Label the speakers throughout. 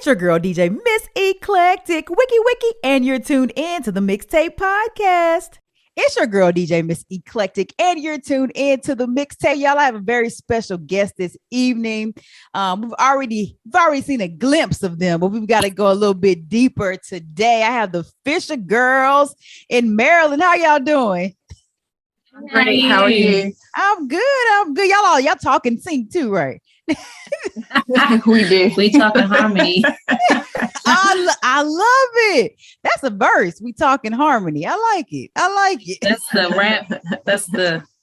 Speaker 1: It's your girl, DJ Miss Eclectic, Wiki, and you're tuned in to the Mixtape Podcast. It's your girl, DJ Miss Eclectic, and you're tuned in to the Mixtape. Y'all, I have a very special guest this evening. We've already seen a glimpse of them, but we've got to go a little bit deeper today. I have the Fisher Girls in Maryland. How y'all doing?
Speaker 2: Great. How are you?
Speaker 1: I'm good. Y'all talk and sing too, right?
Speaker 2: We do.
Speaker 3: We talk in harmony.
Speaker 1: I love it. That's a verse. We talk in harmony. I like it.
Speaker 3: That's the rap.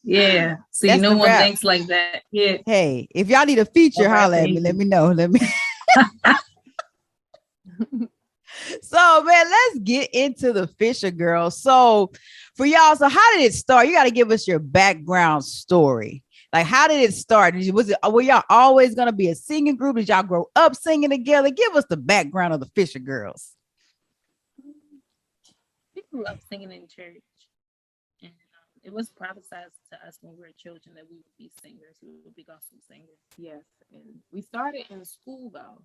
Speaker 3: Yeah. See,
Speaker 1: That's
Speaker 3: no one
Speaker 1: rap.
Speaker 3: thinks like that. Yeah.
Speaker 1: Hey, if y'all need a feature, holla at me. Let me know. So, man, let's get into the Fisher Girls. So, for y'all, how did it start? You got to give us your background story. Like, how did it start? Were y'all always going to be a singing group? Did y'all grow up singing together? Give us the background of the Fisher Girls.
Speaker 3: We grew up singing in church. And it was prophesied to us when we were children that we would be singers. We would be gospel singers.
Speaker 2: Yes, and we started in school though,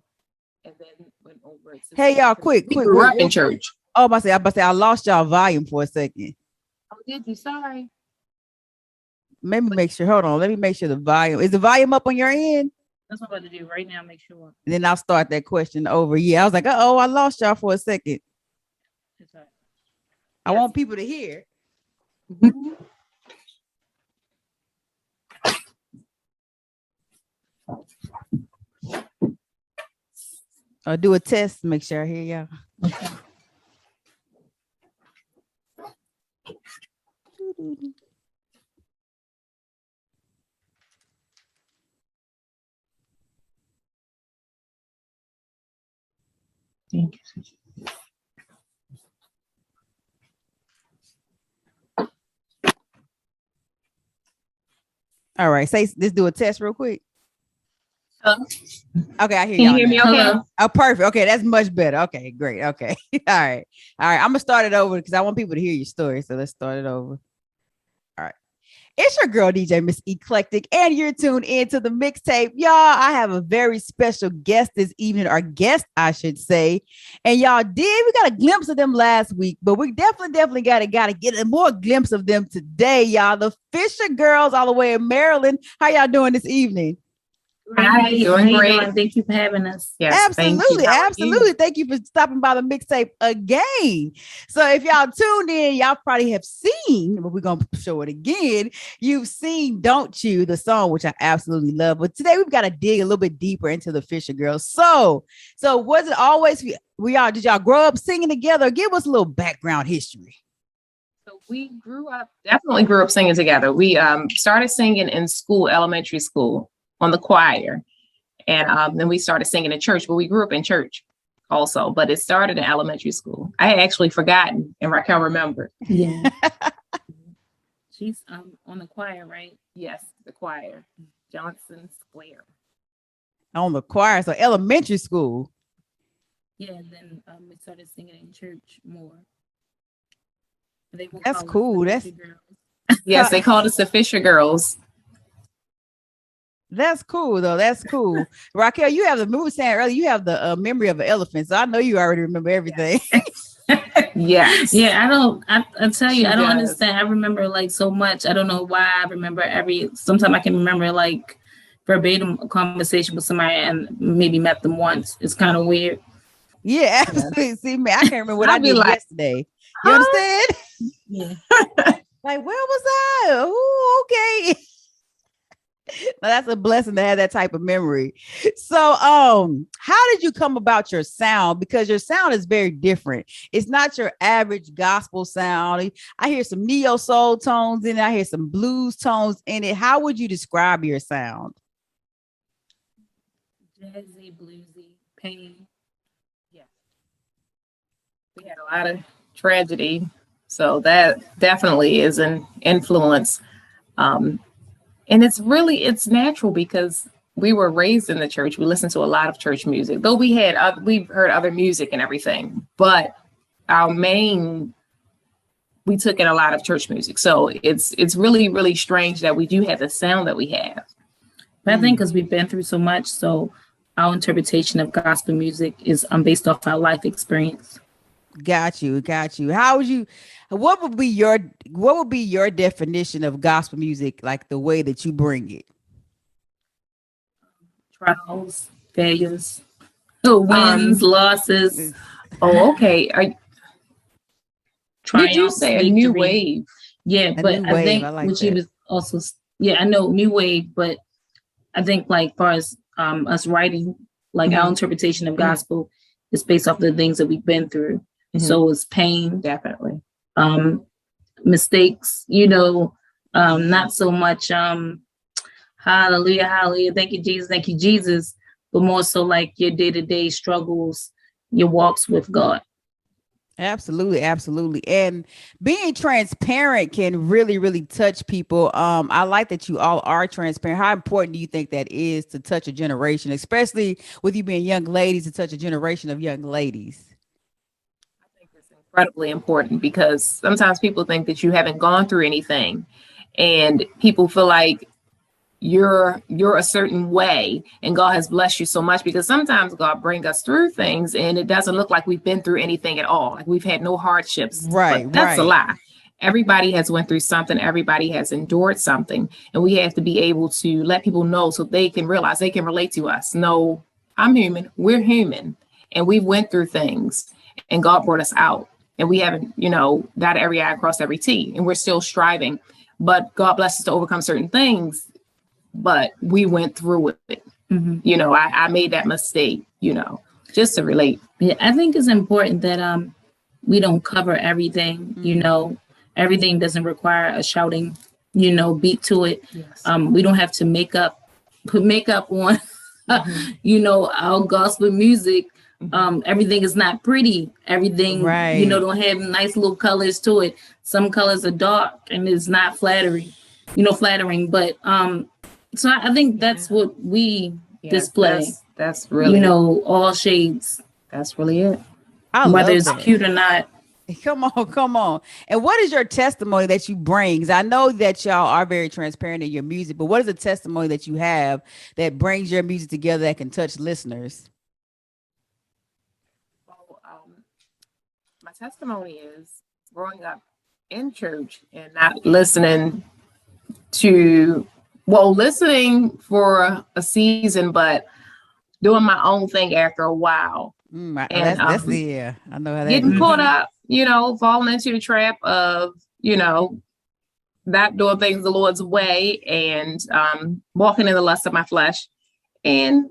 Speaker 2: and then went over to.
Speaker 1: Hey, y'all, quick.
Speaker 2: We grew up in church.
Speaker 1: Oh, I lost y'all volume for a second.
Speaker 2: Oh, did you? Sorry.
Speaker 1: Maybe make sure. Hold on. Let me make sure the volume is the volume up on your end.
Speaker 3: That's what I'm about to do right now. Make sure.
Speaker 1: And then I'll start that question over. Yeah, I was like, oh, I lost y'all for a second.
Speaker 3: That's right.
Speaker 1: I want people to hear. Or do a test. Make sure I hear y'all.
Speaker 3: Thank you.
Speaker 1: All right, let's do a test real quick. Okay, I hear
Speaker 2: Can
Speaker 1: y'all.
Speaker 2: you hear me?
Speaker 1: now.
Speaker 2: Okay.
Speaker 1: Oh, perfect. Okay, that's much better. Okay, great. Okay. All right. I'm gonna start it over because I want people to hear your story. So let's start it over. All right. It's your girl, DJ Miss Eclectic, and you're tuned into the Mixtape. Y'all, I have a very special guest this evening, or guest, I should say. And we got a glimpse of them last week, but we definitely gotta get a more glimpse of them today, y'all. The Fisher Girls all the way in Maryland. How y'all doing this evening?
Speaker 2: Hi, doing great.
Speaker 3: Thank you for having us.
Speaker 2: Yes,
Speaker 1: Absolutely. Thank you for stopping by the Mixtape again. So if y'all tuned in, y'all probably have seen, but we're going to show it again. You've seen Don't You, the song, which I absolutely love. But today we've got to dig a little bit deeper into the Fisher Girls. So was it always, did y'all grow up singing together? Give us a little background history.
Speaker 2: So we definitely grew up singing together. We started singing in school, elementary school, on the choir, and then we started singing in church, but we grew up in church also, but it started in elementary school. I had actually forgotten and Raquel remembered.
Speaker 3: Yeah. She's on the choir, right?
Speaker 2: Yes, the choir, Johnson Square.
Speaker 1: On the choir, so elementary school.
Speaker 3: Yeah, and then we started singing in church more.
Speaker 1: That's cool.
Speaker 2: Yes, they called us the Fisher Girls.
Speaker 1: That's cool, though. That's cool. Raquel, we were saying earlier, you have the memory of an elephant. So I know you already remember everything.
Speaker 2: Yes.
Speaker 3: Yeah, I tell you, I don't
Speaker 2: does.
Speaker 3: understand. I remember like so much. I don't know why I remember sometimes I can remember like verbatim a conversation with somebody and maybe met them once. It's kind of weird.
Speaker 1: Yeah, absolutely. See, man, I can't remember what I did yesterday. You understand?
Speaker 3: Yeah.
Speaker 1: Like, where was I? Ooh, okay. Now, that's a blessing to have that type of memory. So, how did you come about your sound? Because your sound is very different. It's not your average gospel sound. I hear some neo soul tones in it. I hear some blues tones in it. How would you describe your sound?
Speaker 3: Jazzy, bluesy, pain.
Speaker 2: Yeah. We had a lot of tragedy, so that definitely is an influence. And it's natural because we were raised in the church. We listened to a lot of church music, though we've heard other music and everything, but we took in a lot of church music. So it's really, really strange that we do have the sound that we have.
Speaker 3: But I think because we've been through so much, so our interpretation of gospel music is based off our life experience.
Speaker 1: Got you. What would be your definition of gospel music, like the way that you bring it?
Speaker 3: Trials, failures, wins, losses.
Speaker 2: Oh, okay. Did you
Speaker 3: Triumphs,
Speaker 2: say a
Speaker 3: victory.
Speaker 2: new wave?
Speaker 3: Yeah, but
Speaker 1: new
Speaker 3: I
Speaker 1: wave,
Speaker 3: think
Speaker 1: I like
Speaker 3: what she
Speaker 1: that.
Speaker 3: was also, I know new wave, but I think like far as us writing, like our interpretation of gospel is based off the things that we've been through. So it's pain,
Speaker 2: Definitely.
Speaker 3: Mistakes, not so much hallelujah, hallelujah, thank you, Jesus, but more so like your day-to-day struggles, your walks with God.
Speaker 1: Absolutely. And being transparent can really, really touch people. I like that you all are transparent. How important do you think that is to touch a generation, especially with you being young ladies, to touch a generation of young ladies?
Speaker 2: I think it's incredibly important because sometimes people think that you haven't gone through anything, and people feel like you're a certain way, and God has blessed you so much, because sometimes God brings us through things and it doesn't look like we've been through anything at all, like we've had no hardships.
Speaker 1: Right,
Speaker 2: but that's a lie. Everybody has went through something, everybody has endured something, and we have to be able to let people know so they can realize, they can relate to us. No, I'm human, we're human, and we went through things, and God brought us out, and we haven't dotted every I, crossed every T, and we're still striving, but God blessed us to overcome certain things. But we went through it. I made that mistake, just to relate.
Speaker 3: Yeah, I think it's important that we don't cover everything. Everything doesn't require a shouting, beat to it.
Speaker 2: Yes.
Speaker 3: We don't have to put makeup on, our gospel music. Everything is not pretty. Everything, don't have nice little colors to it. Some colors are dark and it's not flattering. But so I think that's what we display.
Speaker 2: That's really,
Speaker 3: all shades.
Speaker 2: That's really it.
Speaker 3: Whether it's cute or not.
Speaker 1: Come on. And what is your testimony that you bring? 'Cause I know that y'all are very transparent in your music, but what is the testimony that you have that brings your music together that can touch listeners?
Speaker 2: Well, my testimony is growing up in church and not listening for a season, but doing my own thing after a while.
Speaker 1: I know how that
Speaker 2: getting caught up, falling into the trap of, not doing things the Lord's way, and walking in the lust of my flesh, and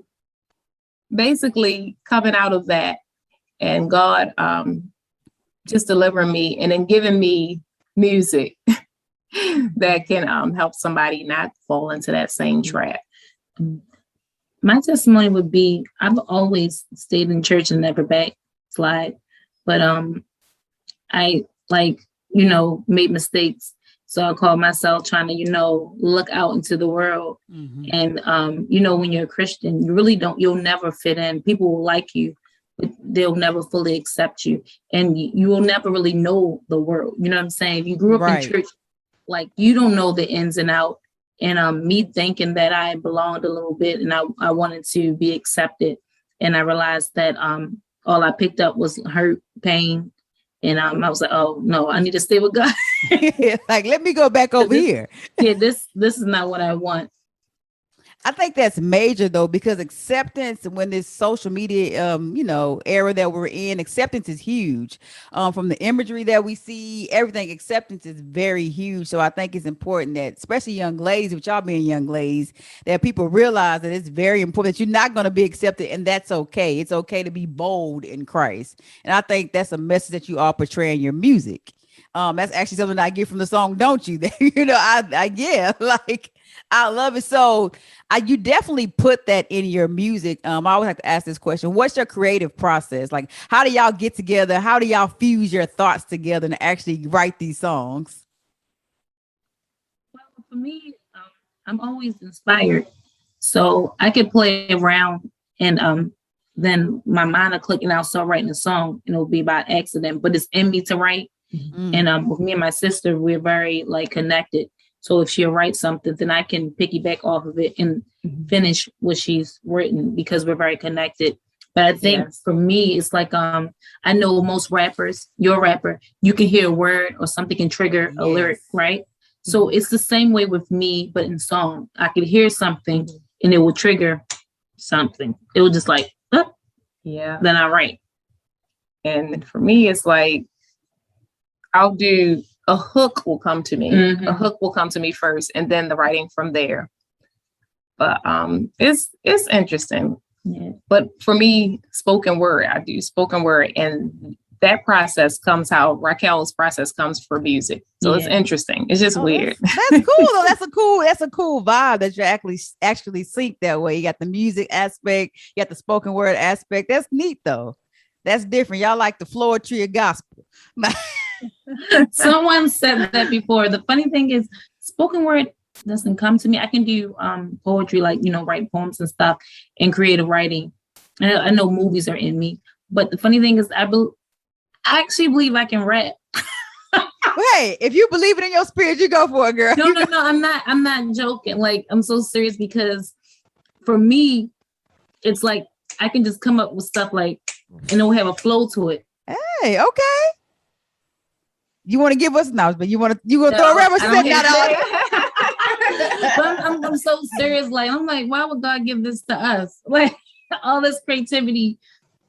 Speaker 2: basically coming out of that, and God just delivering me and then giving me music that can help somebody not fall into that same trap.
Speaker 3: My testimony would be, I've always stayed in church and never backslide, but I made mistakes. So I call myself trying to, look out into the world. And, when you're a Christian, you'll never fit in. People will like you, but they'll never fully accept you. And you will never really know the world. You know what I'm saying? If you grew up in church, like you don't know the ins and out. And me thinking that I belonged a little bit and I wanted to be accepted. And I realized that all I picked up was hurt, pain. And I was like, oh no, I need to stay with God.
Speaker 1: Like, let me go back over here.
Speaker 3: This is not what I want.
Speaker 1: I think that's major though, because acceptance, when this social media, era that we're in, acceptance is huge. From the imagery that we see, everything, acceptance is very huge. So I think it's important that, especially young ladies, with y'all being young ladies, that people realize that it's very important that you're not going to be accepted, and that's okay. It's okay to be bold in Christ. And I think that's a message that you all portray in your music. That's actually something I get from the song, Don't You? I love it. So you definitely put that in your music. I always have to ask this question. What's your creative process? Like, how do y'all get together? How do y'all fuse your thoughts together and actually write these songs?
Speaker 3: Well, for me, I'm always inspired. So I could play around and then my mind will click and I'll start writing a song, and it'll be by accident, but it's in me to write. And with me and my sister, we're very connected. So if she'll write something, then I can piggyback off of it and finish what she's written because we're very connected. But I think for me, it's like I know most rappers, you're a rapper, you can hear a word or something can trigger a lyric, right? So it's the same way with me, but in song. I could hear something and it will trigger something. It will just like, then I write.
Speaker 2: And for me, it's like I'll do a hook will come to me. A hook will come to me first, and then the writing from there. But it's interesting. Yeah. But for me, spoken word, I do spoken word, and that process comes how Raquel's process comes for music. So it's interesting. It's just weird.
Speaker 1: That's cool though. That's a cool vibe that you actually sync that way. You got the music aspect, you got the spoken word aspect. That's neat though. That's different. Y'all like the floor tree of gospel.
Speaker 3: Someone said that before. The funny thing is spoken word doesn't come to me. I can do poetry, like, write poems and stuff and creative writing. I know movies are in me, but the funny thing is I actually believe I can rap.
Speaker 1: Hey, if you believe it in your spirit, you go for it, girl.
Speaker 3: No, I'm not joking. Like, I'm so serious because for me, it's like I can just come up with stuff like, and it will have a flow to it.
Speaker 1: Hey, okay. You want to give us now, but you want to throw a rapper sitting out.
Speaker 3: I'm so serious. Like, I'm like, why would God give this to us? Like all this creativity,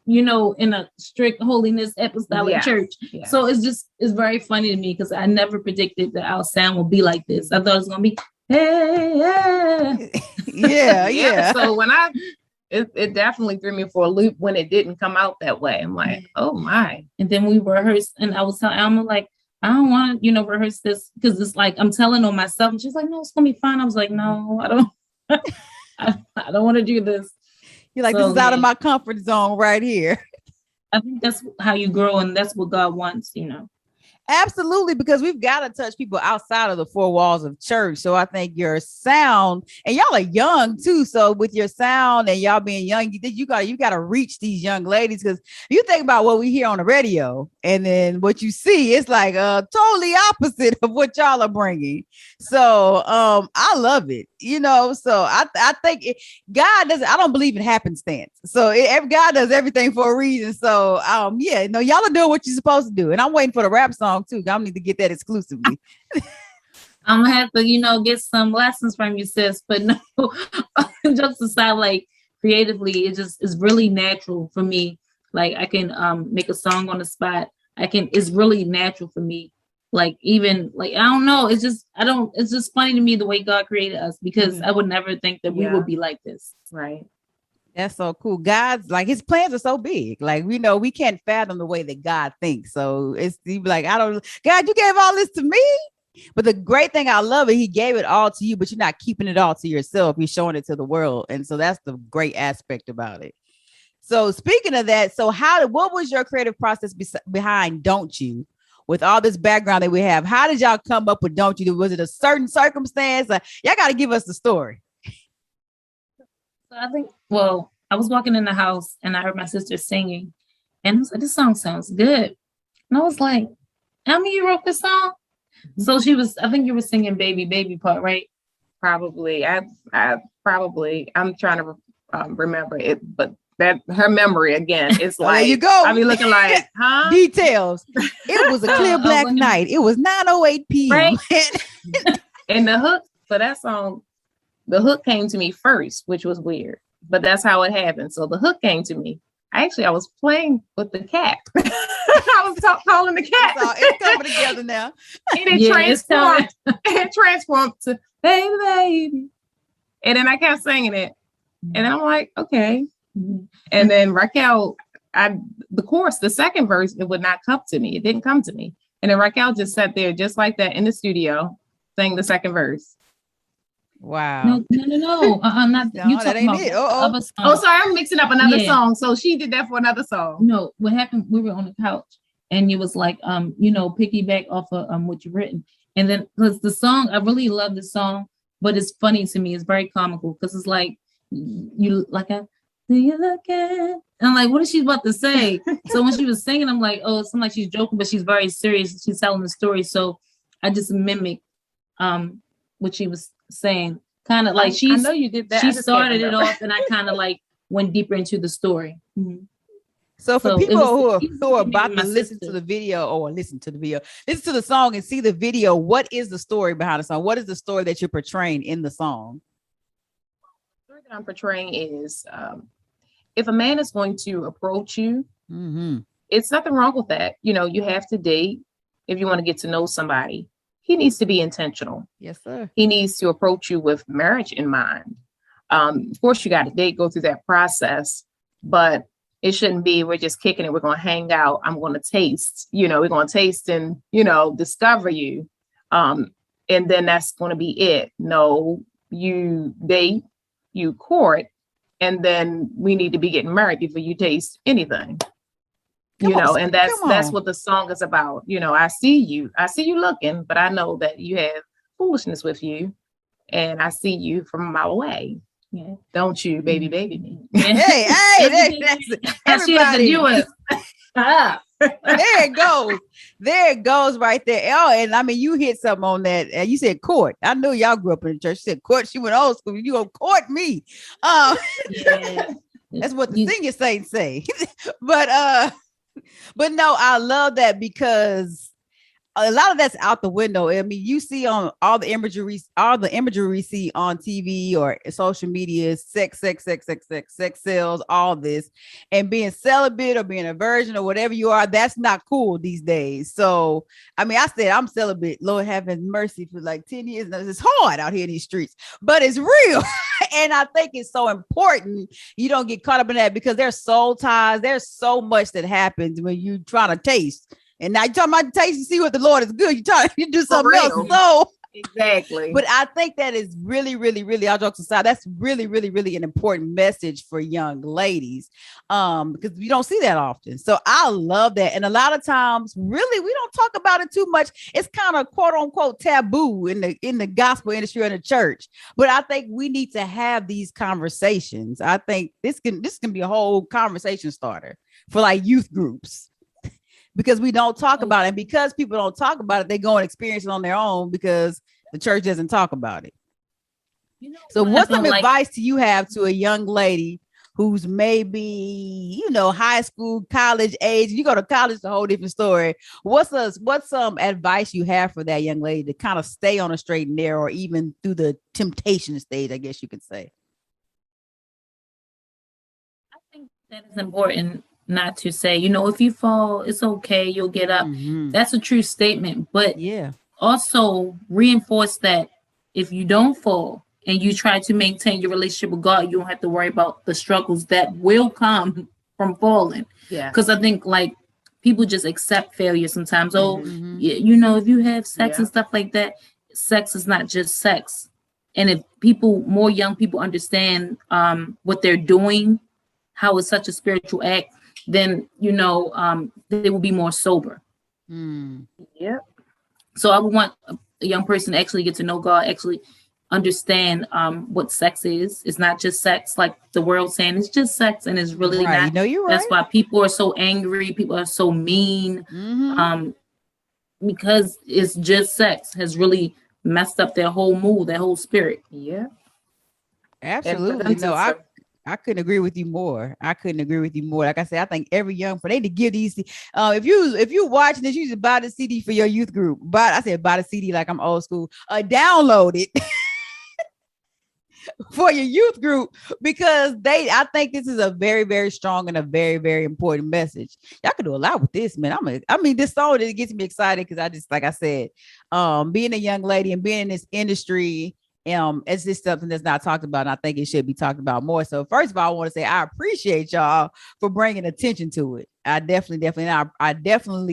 Speaker 3: in a strict holiness apostolic church. Yeah. So it's very funny to me because I never predicted that our sound would be like this. I thought it was gonna be
Speaker 1: yeah.
Speaker 2: So when it definitely threw me for a loop when it didn't come out that way. I'm like, oh my.
Speaker 3: And then we rehearsed, and I was telling Alma, like, I don't want to, rehearse this because it's like I'm telling on myself. And she's like, no, it's gonna be fine. I was like, no, I don't. I don't want to do this.
Speaker 1: You're like, this is out of my comfort zone right here.
Speaker 3: I think that's how you grow, and that's what God wants,
Speaker 1: Absolutely, because we've got to touch people outside of the four walls of church. So I think your sound, and y'all are young too. So with your sound and y'all being young, you got to reach these young ladies, because you think about what we hear on the radio and then what you see, it's like totally opposite of what y'all are bringing. So I love it, So I think God doesn't. I don't believe in happenstance. So God does everything for a reason. So y'all are doing what you're supposed to do, and I'm waiting for the rap song too. I need to get that exclusively.
Speaker 3: I'm gonna have to, get some lessons from you, sis. But no, jokes aside, like creatively, it's really natural for me. Like I can make a song on the spot. It's really natural for me. Like even like I don't know. It's just funny to me the way God created us, because I would never think that we would be like this.
Speaker 2: Right.
Speaker 1: That's so cool. God's like, his plans are so big. Like, we can't fathom the way that God thinks. So it's like, God, you gave all this to me. But the great thing, I love it, he gave it all to you, but you're not keeping it all to yourself. You're showing it to the world. And so that's the great aspect about it. So speaking of that, so what was your creative process behind Don't You? With all this background that we have, how did y'all come up with Don't You? Was it a certain circumstance? Y'all got to give us the story.
Speaker 3: I think, I was walking in the house and I heard my sister singing, and I was like, this song sounds good. And I was like, Emmy, you wrote this song? So I think you were singing Baby, Baby part, right?
Speaker 2: Probably. I'm trying to remember it, but that her memory again is like,
Speaker 1: there you go.
Speaker 2: I be looking like, huh?
Speaker 1: Details. It was a clear black night. It was 9:08 p.m.
Speaker 2: Right? And the hook for that song, the hook came to me first, which was weird, but that's how it happened. So the hook came to me. I was playing with the cat. I was calling the cat.
Speaker 1: It's coming together now.
Speaker 2: And it transformed to baby, baby. And then I kept singing it. And I'm like, okay. And then Raquel, the chorus, the second verse, it would not come to me. It didn't come to me. And then Raquel just sat there just like that in the studio, sang the second verse.
Speaker 1: Wow.
Speaker 3: No. Not
Speaker 1: no,
Speaker 3: you
Speaker 1: that ain't it.
Speaker 2: Oh, sorry, I'm mixing up another song. So she did that for another song.
Speaker 3: No, what happened? We were on the couch, and you was like, piggyback off of what you've written, and then because the song, I really love the song, but it's funny to me. It's very comical because it's like you like do you look at? And I'm like, what is she about to say? So when she was singing, I'm like, oh, it sounds like she's joking, but she's very serious. She's telling the story. So I just mimic what she was saying. Kind of like
Speaker 2: I know you did that.
Speaker 3: She started it off, and I kind of like went deeper into the story.
Speaker 1: Mm-hmm. So for people who are about to listen to the song and see the video, what is the story behind the song? What is the story that you're portraying in the song?
Speaker 2: The story that I'm portraying is if a man is going to approach you, it's nothing wrong with that. You know, you have to date if you want to get to know somebody. He needs to be intentional.
Speaker 1: Yes, sir.
Speaker 2: He needs to approach you with marriage in mind. Of course, you got to date, go through that process, but it shouldn't be we're just kicking it. We're going to hang out. I'm going to taste, we're going to taste and, discover you. And then that's going to be it. No, you date, you court, and then we need to be getting married before you taste anything. And that's what the song is about. I see you looking, but I know that you have foolishness with you, and I see you from a mile away. Yeah. Don't you, baby me.
Speaker 1: Hey, that's
Speaker 3: she has to do it.
Speaker 1: There it goes right there. Oh, and I mean, you hit something on that. And you said court. I know y'all grew up in the church. You said court. She went old school. You gonna court me? That's what the singing saints say. But no, I love that because a lot of that's out the window. I mean, you see on all the imagery we see on TV or social media, sex sells, all this, and being celibate or being a virgin or whatever you are, that's not cool these days. So, I mean, I said I'm celibate, Lord have mercy, for like 10 years. Now, it's hard out here in these streets, but it's real. And I think it's so important you don't get caught up in that because there's soul ties. There's so much that happens when you try to taste. And now you're talking about the taste and see what the Lord is good. You do something else. So
Speaker 2: exactly.
Speaker 1: But I think that is really, really, really, all jokes aside, that's really, really, really an important message for young ladies. Because you don't see that often. So I love that. And a lot of times, really, we don't talk about it too much. It's kind of quote unquote taboo in the gospel industry or in the church. But I think we need to have these conversations. I think this can be a whole conversation starter for like youth groups. Because we don't talk about it. And because people don't talk about it, they go and experience it on their own because the church doesn't talk about it. So what's some advice do you have to a young lady who's maybe, high school, college age? You go to college, it's a whole different story. What's some advice you have for that young lady to kind of stay on a straight and narrow or even through the temptation stage, I guess you could say?
Speaker 3: I think that is important. Not to say, if you fall, it's okay, you'll get up. That's a true statement. But also reinforce that if you don't fall and you try to maintain your relationship with God, you don't have to worry about the struggles that will come from falling. Yeah. Because I think like people just accept failure sometimes. If you have sex and stuff like that, sex is not just sex. And if more young people understand what they're doing, how it's such a spiritual act, then they will be more sober.
Speaker 2: Yep.
Speaker 3: So I would want a young person to actually get to know God, actually understand what sex is. It's not just sex like the world saying it's just sex, and it's really not.
Speaker 1: You're right.
Speaker 3: That's why people are so angry, people are so mean, because it's just sex has really messed up their whole mood, their whole spirit.
Speaker 2: Yeah,
Speaker 1: absolutely. No, I couldn't agree with you more. Like I said, I think every young person, they need to give these. If you watching this, you should buy the CD for your youth group. Buy the CD like I'm old school. Download it for your youth group because I think this is a very, very strong and a very, very important message. Y'all can do a lot with this, man. This song that gets me excited because I just, like I said, being a young lady and being in this industry. It's just something that's not talked about, and I think it should be talked about more. So first of all, I want to say I appreciate y'all for bringing attention to it. I definitely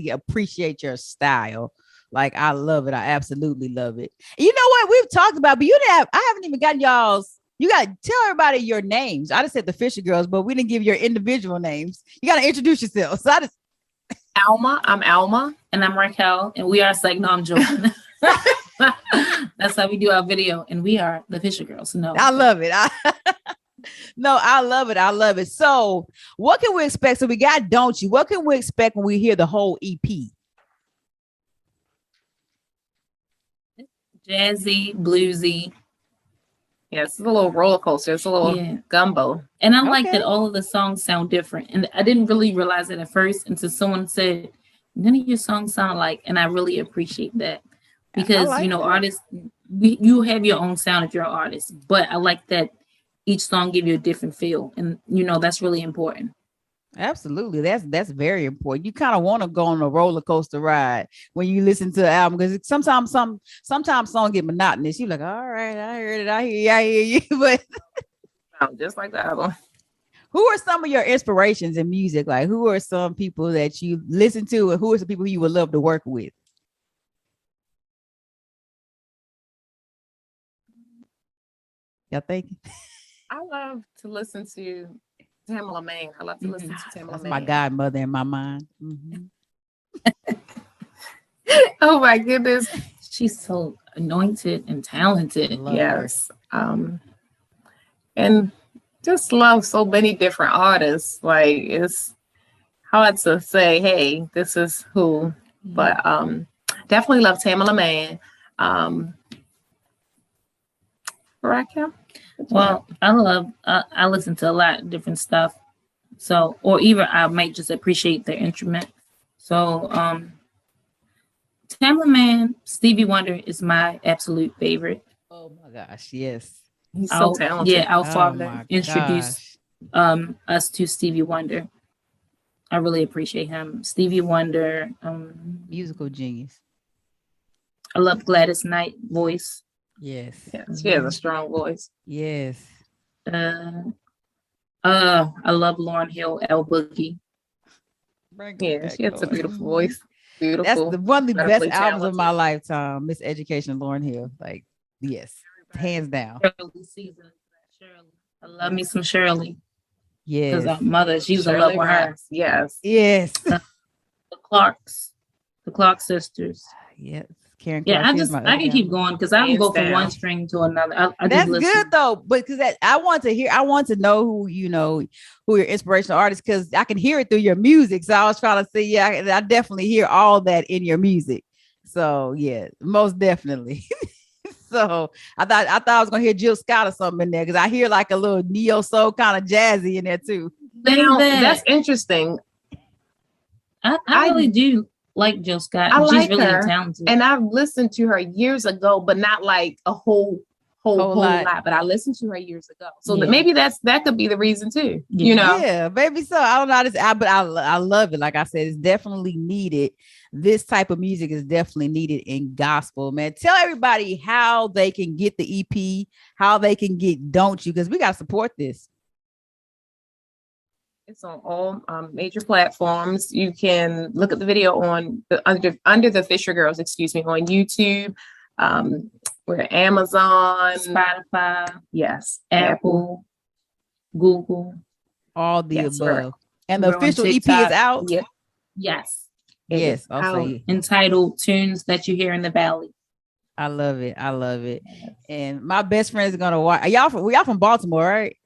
Speaker 1: appreciate your style. Like I love it. I absolutely love it. You know what we've talked about, but I haven't even gotten y'all's. You got to tell everybody your names. I just said the Fisher Girls, but we didn't give your individual names. You got to introduce yourself. So
Speaker 2: Alma. I'm Alma,
Speaker 3: and I'm Raquel, and we are no, I'm joking. That's how we do our video, and we are the Fisher Girls. No,
Speaker 1: I love it. I love it. So what can we expect? So we got Don't You. What can we expect when we hear the whole EP?
Speaker 3: Jazzy, bluesy.
Speaker 2: Yeah, it's a little roller coaster. It's a little gumbo.
Speaker 3: And I like that all of the songs sound different. And I didn't really realize it at first until someone said, none of your songs sound alike. And I really appreciate that. Because, like artists, you have your own sound if you're an artist. But I like that each song give you a different feel. And, that's really important.
Speaker 1: Absolutely. That's very important. You kind of want to go on a roller coaster ride when you listen to the album, because sometimes songs get monotonous. You're like, all right, I heard it. I hear you. But
Speaker 2: just like the album.
Speaker 1: Who are some of your inspirations in music? Like, who are some people that you listen to, and who are some people you would love to work with? Y'all think?
Speaker 2: I love to listen to Tamala Mann. I love to listen to Tamala Mann.
Speaker 1: That's my godmother in my mind. Mm-hmm.
Speaker 2: Oh my goodness.
Speaker 3: She's so anointed and talented.
Speaker 2: Yes. And just love so many different artists. Like, it's hard to say, hey, this is who, but definitely love Tamala Mann. Raquel?
Speaker 3: Well, I listen to a lot of different stuff. So, or either I might just appreciate their instrument. So, Tamala Mann, Stevie Wonder is my absolute favorite.
Speaker 1: Oh my gosh, yes.
Speaker 2: He's so talented.
Speaker 3: Yeah, our father introduced us to Stevie Wonder. I really appreciate him. Stevie Wonder.
Speaker 1: Musical genius.
Speaker 3: I love Gladys Knight voice.
Speaker 1: Yes.
Speaker 2: She has a strong voice.
Speaker 1: Yes.
Speaker 3: I love Lauryn Hill, L Boogie.
Speaker 2: Yeah, she has a beautiful voice. Beautiful.
Speaker 1: That's one of the best albums of my lifetime. Miss Education, Lauryn Hill. Like, yes, hands down.
Speaker 3: Shirley. I love me some Shirley.
Speaker 1: Yes.
Speaker 3: Because our mother, she was in love with her.
Speaker 2: Yes.
Speaker 1: Yes.
Speaker 3: The Clark sisters.
Speaker 1: Yes. Karen
Speaker 3: I can keep going because I can go from one string to another.
Speaker 1: That's good though, but because I want to know who who your inspirational artists, because I can hear it through your music. So I was trying to say, I definitely hear all that in your music. So yeah, most definitely. So I thought I was gonna hear Jill Scott or something in there, because I hear like a little neo soul kind of jazzy in there too.
Speaker 2: That's interesting.
Speaker 3: I really do like Jill Scott.
Speaker 2: She's
Speaker 3: really
Speaker 2: her,
Speaker 3: talented.
Speaker 2: And I've listened to her years ago, but not like a whole lot. But I listened to her years ago. So maybe that could be the reason too.
Speaker 1: Yeah, maybe so. I don't know but I love it. Like I said, it's definitely needed. This type of music is definitely needed in gospel, man. Tell everybody how they can get the EP, how they can get Don't You, because we got to support this.
Speaker 2: It's on all major platforms. You can look at the video on under the Fisher Girls, on YouTube. We're Amazon,
Speaker 3: Spotify,
Speaker 2: yes,
Speaker 3: Apple, Google,
Speaker 1: all the above. And the official EP is out.
Speaker 2: Yeah.
Speaker 3: Yes.
Speaker 1: Yes. Also
Speaker 3: entitled Tunes That You Hear in the Valley.
Speaker 1: I love it. Yes. And my best friend is gonna watch. Y'all from Baltimore, right?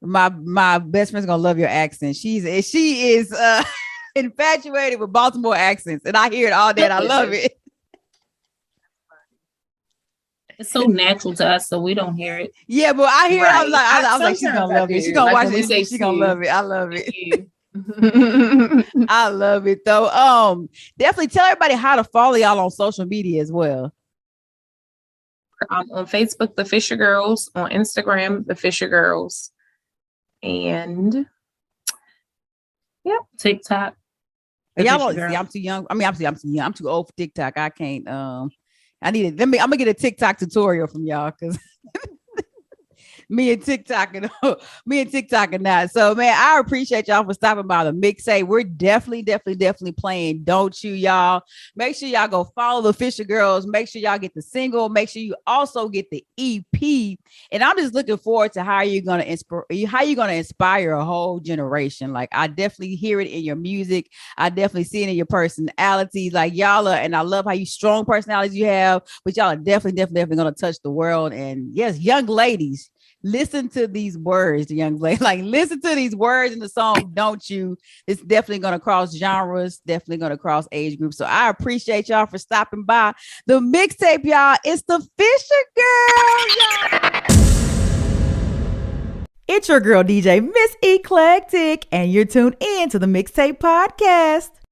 Speaker 1: My best friend's gonna love your accent. She is infatuated with Baltimore accents, and I hear it all day. And I love it.
Speaker 3: It's so natural to us, so we don't hear it.
Speaker 1: Yeah, but I hear it. I was like, she's gonna love it. She's gonna watch it. She's gonna love it. I love it. I love it though. Definitely tell everybody how to follow y'all on social media as well.
Speaker 2: On Facebook, The Fisher Girls. On Instagram, The Fisher Girls. And
Speaker 3: TikTok.
Speaker 1: Y'all don't see, I'm too young. I mean, I'm too young. I'm too old for TikTok. I can't. I need it. I'm gonna get a TikTok tutorial from y'all, because me and TikTok and that. So man, I appreciate y'all for stopping by the Mixtape. We're definitely playing Don't You, y'all. Make sure y'all go follow the Fisher Girls. Make sure y'all get the single. Make sure you also get the EP. And I'm just looking forward to how you're gonna inspire a whole generation. Like, I definitely hear it in your music. I definitely see it in your personality. Like, y'all are, and I love how you strong personalities you have. But y'all are definitely gonna touch the world. And yes, young ladies, listen to these words, the young lady. Like, listen to these words in the song, Don't You. It's definitely going to cross genres, definitely going to cross age groups. So I appreciate y'all for stopping by the mixtape, y'all. It's the Fisher Girl, y'all. It's your girl, DJ Miss Eclectic, and you're tuned in to the Mixtape Podcast.